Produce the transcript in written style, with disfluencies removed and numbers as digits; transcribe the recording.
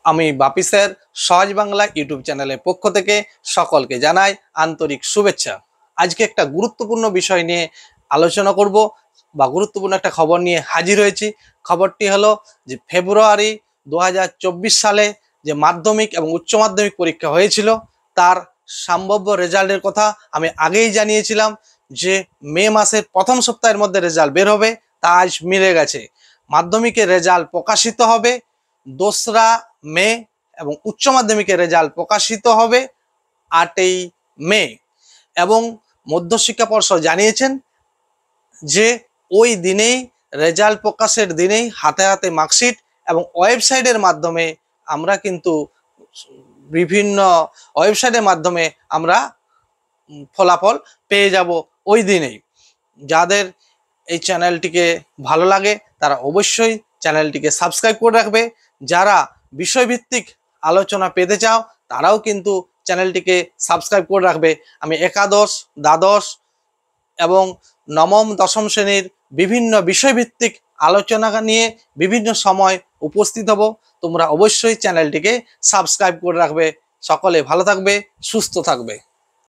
আমি বাপি স্যার সহজ বাংলা ইউটিউব চ্যানেলের পক্ষ থেকে সকলকে জানাই আন্তরিক শুভেচ্ছা। আজকে একটা গুরুত্বপূর্ণ বিষয় নিয়ে আলোচনা করব বা গুরুত্বপূর্ণ একটা খবর নিয়ে হাজির হয়েছি। খবরটি হলো যে ফেব্রুয়ারি 2024 সালে যে মাধ্যমিক এবং উচ্চ মাধ্যমিক পরীক্ষা হয়েছিল তার সম্ভাব্য রেজাল্টের কথা আমি আগেই জানিয়েছিলাম যে মে মাসের প্রথম সপ্তাহের মধ্যে রেজাল্ট বের হবে। তা আজ মিলে গেছে। মাধ্যমিকের রেজাল্ট প্রকাশিত হবে 2রা মে এবং উচ্চ মাধ্যমিকের রেজাল্ট প্রকাশিত হবে 8ই মে। এবং মধ্যশিক্ষা পর্ষদ জানিয়েছেন যে ওই দিনেই রেজাল্ট প্রকাশের দিনেই হাতে হাতে মার্কশিট এবং ওয়েবসাইটের মাধ্যমে আমরা কিন্তু বিভিন্ন ওয়েবসাইটের মাধ্যমে আমরা ফলাফল পেয়ে যাব ওই দিনেই। যাদের এই চ্যানেলটিকে ভালো লাগে তারা অবশ্যই চ্যানেলটিকে সাবস্ক্রাইব করে রাখবে। যারা বিষয়ভিত্তিক আলোচনা পেতে চাও তারাও কিন্তু চ্যানেলটিকে সাবস্ক্রাইব করে রাখবে। আমি একাদশ, দ্বাদশ এবং নবম দশম শ্রেণীর বিভিন্ন বিষয়ভিত্তিক আলোচনা নিয়ে বিভিন্ন সময় উপস্থিত হব। তোমরা অবশ্যই চ্যানেলটিকে সাবস্ক্রাইব করে রাখবে। সকলে ভালো থাকবে, সুস্থ থাকবে।